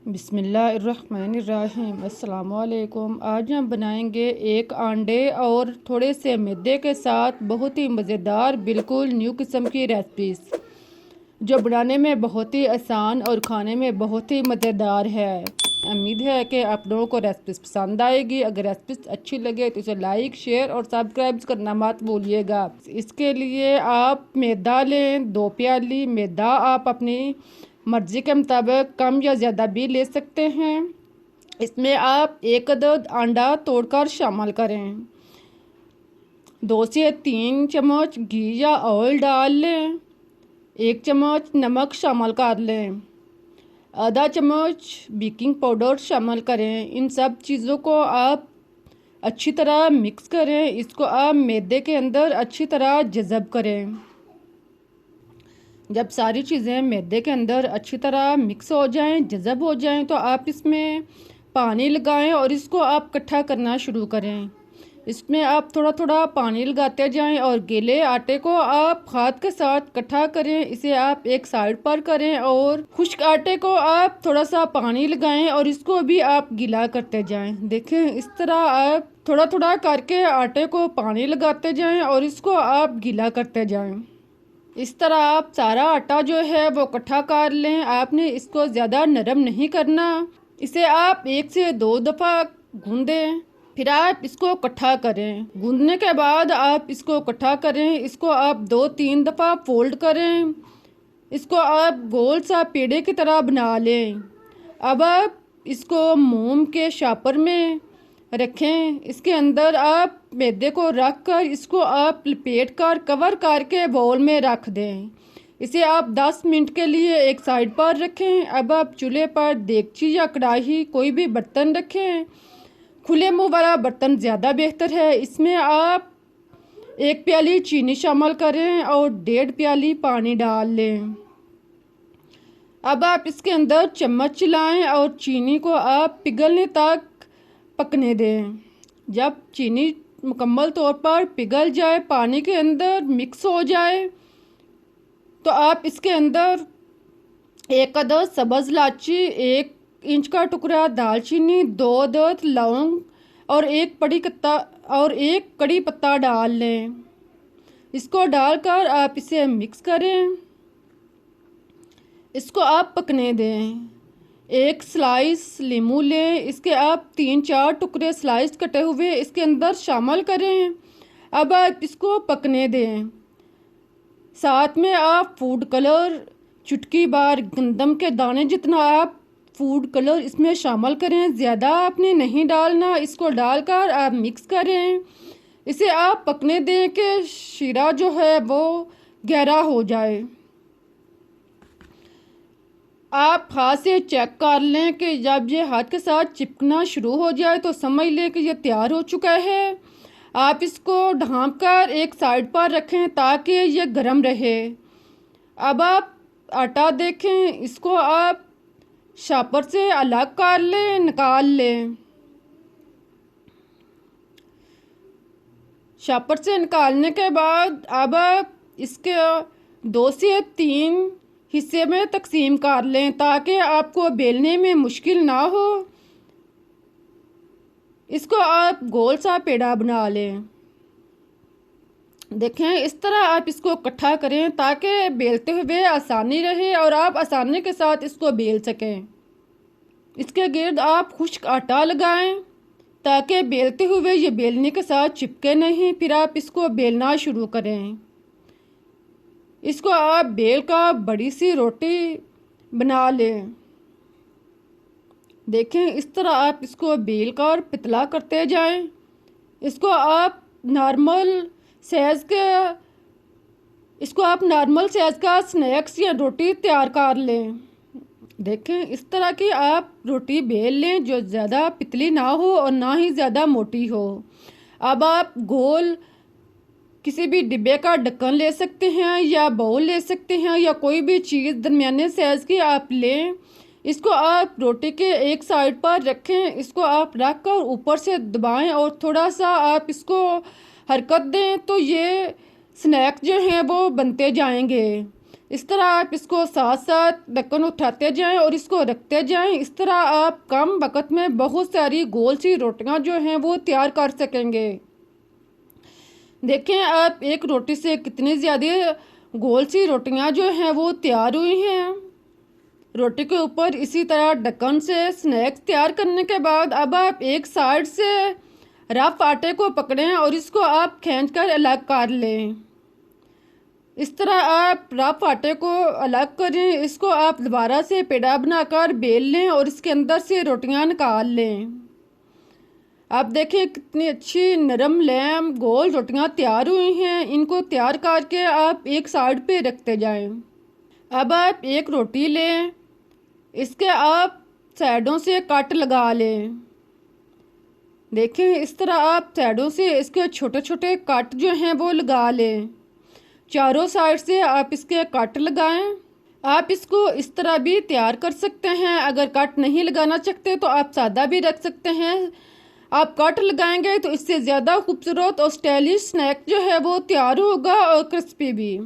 बिस्मिल्लाहिर्रहमानिर्रहीम। अस्सलामुअलैकुम। आज हम बनाएंगे एक अंडे और थोड़े से मैदे के साथ बहुत ही मज़ेदार बिल्कुल न्यू किस्म की रेसिपीज़, जो बनाने में बहुत ही आसान और खाने में बहुत ही मज़ेदार है। उम्मीद है कि आप लोगों को रेसिपीज़ पसंद आएगी। अगर रेसिपीज़ अच्छी लगे तो इसे लाइक, शेयर और सब्सक्राइब करना मत भूलिएगा। इसके लिए आप मैदा लें, 2 प्याली मैदा। आप अपनी मर्ज़ी के मुताबिक कम या ज़्यादा भी ले सकते हैं। इसमें आप 1 अदद अंडा तोड़कर शामिल करें। 2 से 3 चम्मच घी या ऑयल डाल लें। 1 चम्मच नमक शामिल कर लें। आधा चम्मच बेकिंग पाउडर शामिल करें। इन सब चीज़ों को आप अच्छी तरह मिक्स करें। इसको आप मैदे के अंदर अच्छी तरह जज़ब करें। जब सारी चीज़ें मैदे के अंदर अच्छी तरह मिक्स हो जाएं, जज़ब हो जाएं, तो आप इसमें पानी लगाएं और इसको आप इकट्ठा करना शुरू करें। इसमें आप थोड़ा थोड़ा पानी लगाते जाएं और गीले आटे को आप हाथ के साथ इकट्ठा करें। इसे आप एक साइड पर करें और खुश्क आटे को आप थोड़ा सा पानी लगाएं और इसको भी आप गीला करते जाएं। देखें, इस तरह आप थोड़ा थोड़ा करके आटे को पानी लगाते जाएं और इसको आप गीला करते जाएं। इस तरह आप सारा आटा जो है वो इकट्ठा कर लें। आपने इसको ज़्यादा नरम नहीं करना। इसे आप 1 से 2 दफ़ा गूंदें, फिर आप इसको इकट्ठा करें। गूंदने के बाद आप इसको इकट्ठा करें। इसको आप 2-3 दफ़ा फोल्ड करें। इसको आप गोल सा पेड़े की तरह बना लें। अब आप इसको मोम के शापर में रखें। इसके अंदर आप मैदे को रख कर इसको आप लपेट कर कवर करके बाउल में रख दें। इसे आप 10 मिनट के लिए एक साइड पर रखें। अब आप चूल्हे पर देगची या कढ़ाई कोई भी बर्तन रखें। खुले मुंह वाला बर्तन ज़्यादा बेहतर है। इसमें आप 1 प्याली चीनी शामिल करें और 1.5 प्याली पानी डाल लें। अब आप इसके अंदर चम्मच चलाएं और चीनी को आप पिघलने तक पकने दें। जब चीनी मुकम्मल तौर पर पिघल जाए, पानी के अंदर मिक्स हो जाए, तो आप इसके अंदर 1 अदद सब्ज़ इलायची, 1 इंच का टुकड़ा दालचीनी, 2 अदद लौंग और 1 कड़ी पत्ता डाल लें। इसको डालकर आप इसे मिक्स करें। इसको आप पकने दें। 1 स्लाइस लीमू लें। इसके आप 3-4 टुकड़े स्लाइस कटे हुए इसके अंदर शामिल करें। अब आप इसको पकने दें। साथ में आप फूड कलर, चुटकी भर गंदम के दाने जितना आप फूड कलर इसमें शामिल करें। ज़्यादा आपने नहीं डालना। इसको डालकर आप मिक्स करें। इसे आप पकने दें कि शीरा जो है वो गहरा हो जाए। आप हाथ से चेक कर लें कि जब ये हाथ के साथ चिपकना शुरू हो जाए तो समझ लें कि ये तैयार हो चुका है। आप इसको ढाँप कर एक साइड पर रखें ताकि ये गर्म रहे। अब आप आटा देखें, इसको आप शापर से अलग कर लें, निकाल लें। शापर से निकालने के बाद अब आप इसके 2 से 3 हिस्से में तकसीम कर लें ताकि आपको बेलने में मुश्किल ना हो। इसको आप गोल सा पेड़ा बना लें। देखें, इस तरह आप इसको इकट्ठा करें ताकि बेलते हुए आसानी रहे और आप आसानी के साथ इसको बेल सकें। इसके गिर्द आप खुश्क आटा लगाएं ताकि बेलते हुए ये बेलने के साथ चिपके नहीं। फिर आप इसको बेलना शुरू करें। इसको आप बेल का बड़ी सी रोटी बना लें। देखें, इस तरह आप इसको बेल कर पतला करते जाएं। इसको आप नॉर्मल साइज़ का स्नैक्स या रोटी तैयार कर लें। देखें, इस तरह की आप रोटी बेल लें जो ज़्यादा पतली ना हो और ना ही ज़्यादा मोटी हो। अब आप गोल किसी भी डिब्बे का ढक्कन ले सकते हैं या बाउल ले सकते हैं या कोई भी चीज़ दरमियाने साइज़ की आप लें। इसको आप रोटी के एक साइड पर रखें। इसको आप रख कर ऊपर से दबाएं और थोड़ा सा आप इसको हरकत दें तो ये स्नैक्स जो हैं वो बनते जाएंगे। इस तरह आप इसको साथ साथ ढक्कन उठाते जाएं और इसको रखते जाएं। इस तरह आप कम वक्त में बहुत सारी गोल सी रोटियां जो हैं वो तैयार कर सकेंगे। देखें आप एक रोटी से कितनी ज़्यादा गोल सी रोटियां जो हैं वो तैयार हुई हैं। रोटी के ऊपर इसी तरह ढक्कन से स्नैक्स तैयार करने के बाद अब आप एक साइड से रफ आटे को पकड़ें और इसको आप खींचकर अलग कर लें। इस तरह आप रफ आटे को अलग करें। इसको आप दोबारा से पेड़ा बनाकर बेल लें और इसके अंदर से रोटियां निकाल लें। आप देखें कितनी अच्छी नरम लैम गोल रोटियां तैयार हुई हैं। इनको तैयार करके आप एक साइड पे रखते जाएं। अब आप एक रोटी लें, इसके आप साइडों से कट लगा लें। देखें इस तरह आप साइडों से इसके छोटे छोटे कट जो हैं वो लगा लें। चारों साइड से आप इसके कट लगाएं। आप इसको इस तरह भी तैयार कर सकते हैं। अगर कट नहीं लगाना चाहते तो आप सादा भी रख सकते हैं। आप कट लगाएंगे तो इससे ज़्यादा खूबसूरत और स्टाइलिश स्नैक जो है वो तैयार होगा और क्रिस्पी भी।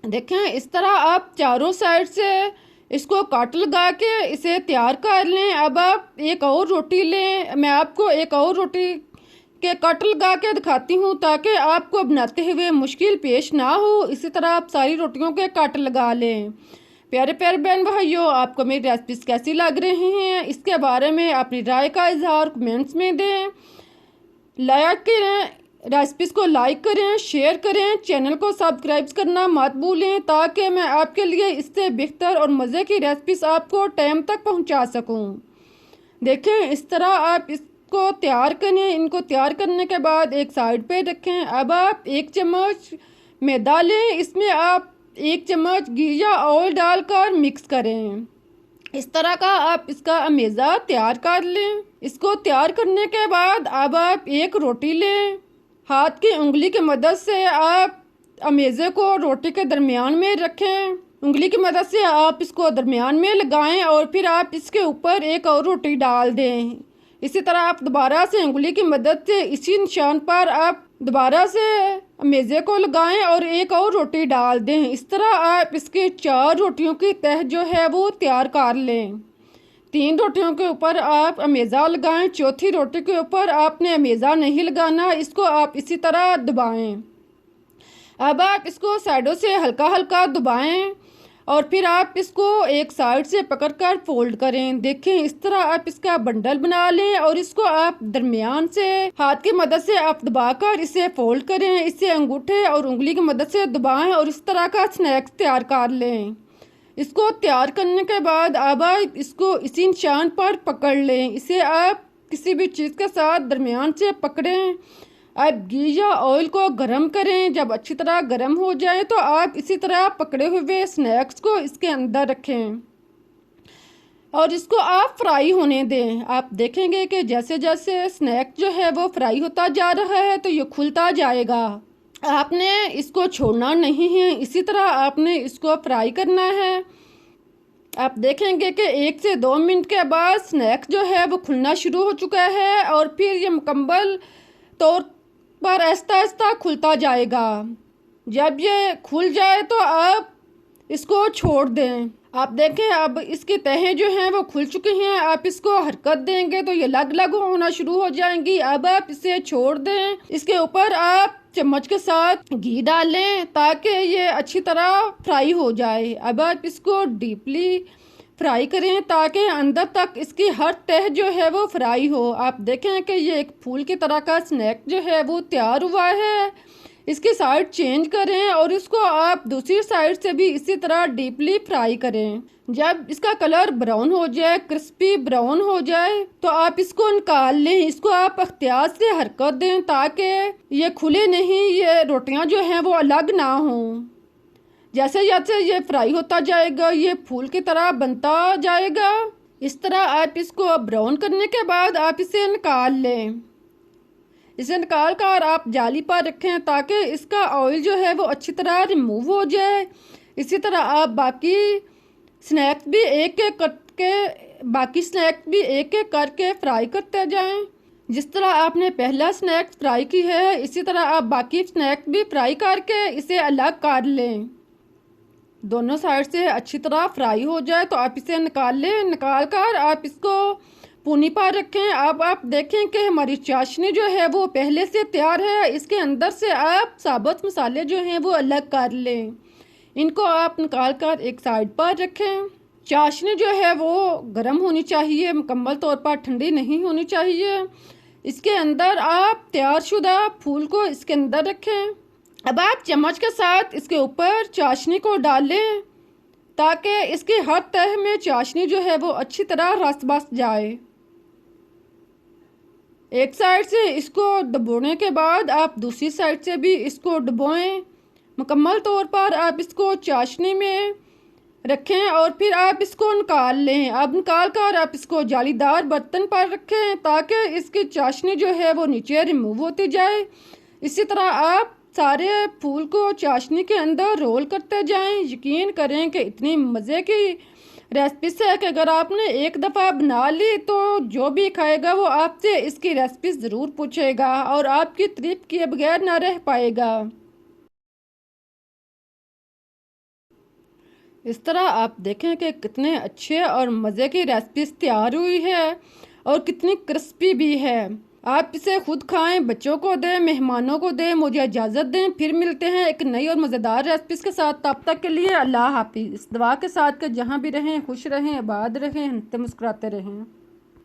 देखें इस तरह आप चारों साइड से इसको कट लगा के इसे तैयार कर लें। अब आप एक और रोटी लें। मैं आपको एक और रोटी के कट लगा के दिखाती हूँ ताकि आपको बनाते हुए मुश्किल पेश ना हो। इसी तरह आप सारी रोटियों के कट लगा लें। प्यारे प्यारे बहन भाइयों, आपको मेरी रेसिपीज कैसी लग रही हैं इसके बारे में अपनी राय का इजहार कमेंट्स में दें। लाइक करें, रेसिपीज़ को लाइक करें, शेयर करें, चैनल को सब्सक्राइब करना मत भूलें ताकि मैं आपके लिए इससे बेहतर और मज़े की रेसिपीज़ आपको टाइम तक पहुंचा सकूं। देखें इस तरह आप इसको तैयार करें। इनको तैयार करने के बाद एक साइड पे रखें। अब आप एक चम्मच मैदा लें, इसमें आप एक चम्मच घी या ऑयल डालकर मिक्स करें। इस तरह का आप इसका अमेज़ा तैयार कर लें। इसको तैयार करने के बाद अब आप एक रोटी लें। हाथ की उंगली की मदद से आप अमेज़े को रोटी के दरमियान में रखें। उंगली की मदद से आप इसको दरमियान में लगाएं और फिर आप इसके ऊपर एक और रोटी डाल दें। इसी तरह आप दोबारा से उंगली की मदद से इसी निशान पर आप दोबारा से अमेज़े को लगाएं और एक और रोटी डाल दें। इस तरह आप इसके 4 रोटियों की तह जो है वो तैयार कर लें। 3 रोटियों के ऊपर आप अमेज़ा लगाएं। चौथी रोटी के ऊपर आपने अमेज़ा नहीं लगाना, इसको आप इसी तरह दबाएं। अब आप इसको साइडों से हल्का हल्का दबाएं और फिर आप इसको एक साइड से पकड़कर फोल्ड करें। देखें इस तरह आप इसका बंडल बना लें और इसको आप दरमियान से हाथ की मदद से आप दबाकर इसे फोल्ड करें। इसे अंगूठे और उंगली की मदद से दबाएं और इस तरह का स्नैक्स तैयार कर लें। इसको तैयार करने के बाद अब आप इसको इसी निशान पर पकड़ लें। इसे आप किसी भी चीज़ के साथ दरमियान से पकड़ें। आप घी या ऑयल को गर्म करें। जब अच्छी तरह गर्म हो जाए तो आप इसी तरह पकड़े हुए स्नैक्स को इसके अंदर रखें और इसको आप फ्राई होने दें। आप देखेंगे कि जैसे जैसे स्नैक जो है वो फ्राई होता जा रहा है तो ये खुलता जाएगा। आपने इसको छोड़ना नहीं है, इसी तरह आपने इसको फ्राई करना है। आप देखेंगे कि 1 से 2 मिनट के बाद स्नैक जो है वो खुलना शुरू हो चुका है और फिर ये मुकम्मल तौर पर आहिस्ता आहिस्ता खुलता जाएगा। जब ये खुल जाए तो आप इसको छोड़ दें। आप देखें अब इसकी तहें जो हैं वो खुल चुकी हैं। आप इसको हरकत देंगे तो ये अलग अलग होना शुरू हो जाएंगी। अब आप इसे छोड़ दें। इसके ऊपर आप चम्मच के साथ घी डालें ताकि ये अच्छी तरह फ्राई हो जाए। अब आप इसको डीपली फ्राई करें ताकि अंदर तक इसकी हर तह जो है वो फ्राई हो। आप देखें कि ये एक फूल की तरह का स्नैक जो है वो तैयार हुआ है। इसकी साइड चेंज करें और इसको आप दूसरी साइड से भी इसी तरह डीपली फ्राई करें। जब इसका कलर ब्राउन हो जाए, क्रिस्पी ब्राउन हो जाए तो आप इसको निकाल लें। इसको आप एहतियात से हरकत दें ताकि ये खुले नहीं, ये रोटियां जो हैं वो अलग ना हों। जैसे जैसे ये फ्राई होता जाएगा ये फूल की तरह बनता जाएगा। इस तरह आप इसको ब्राउन करने के बाद आप इसे निकाल लें। इसे निकाल कर आप जाली पर रखें ताकि इसका ऑयल जो है वो अच्छी तरह रिमूव हो जाए। इसी तरह आप बाकी स्नैक्स भी एक एक करके फ्राई करते जाएं। जिस तरह आपने पहला स्नैक्स फ्राई की है इसी तरह आप बाकी स्नैक्स भी फ्राई करके इसे अलग कर लें। दोनों साइड से अच्छी तरह फ्राई हो जाए तो आप इसे निकाल लें। निकाल कर आप इसको पूनी पर रखें। अब आप देखें कि हमारी चाशनी जो है वो पहले से तैयार है। इसके अंदर से आप साबुत मसाले जो हैं वो अलग कर लें। इनको आप निकाल कर एक साइड पर रखें। चाशनी जो है वो गर्म होनी चाहिए, मुकम्मल तौर पर ठंडी नहीं होनी चाहिए। इसके अंदर आप तैयारशुदा फूल को इसके अंदर रखें। अब आप चम्मच के साथ इसके ऊपर चाशनी को डालें ताकि इसकी हर तह में चाशनी जो है वो अच्छी तरह रस बस जाए। एक साइड से इसको डुबोने के बाद आप दूसरी साइड से भी इसको डुबोएं। मुकम्मल तौर पर आप इसको चाशनी में रखें और फिर आप इसको निकाल लें। अब निकाल कर आप इसको जालीदार बर्तन पर रखें ताकि इसकी चाशनी जो है वो नीचे रिमूव होती जाए। इसी तरह आप सारे फूल को चाशनी के अंदर रोल करते जाएं। यकीन करें कि इतनी मज़े की रेसिपी है कि अगर आपने एक दफ़ा बना ली तो जो भी खाएगा वो आपसे इसकी रेसिपी ज़रूर पूछेगा और आपकी तारीफ किए बगैर ना रह पाएगा। इस तरह आप देखें कि कितने अच्छे और मज़े की रेसिपी तैयार हुई है और कितनी क्रिस्पी भी है। आप इसे खुद खाएं, बच्चों को दें, मेहमानों को दें। मुझे इजाज़त दें, फिर मिलते हैं एक नई और मज़ेदार रेसिपीज़ के साथ। तब तक के लिए अल्लाह हाफिज़। इस दुआ के साथ कि जहाँ भी रहें खुश रहें, आबाद रहें, हंसते मुस्कुराते रहें।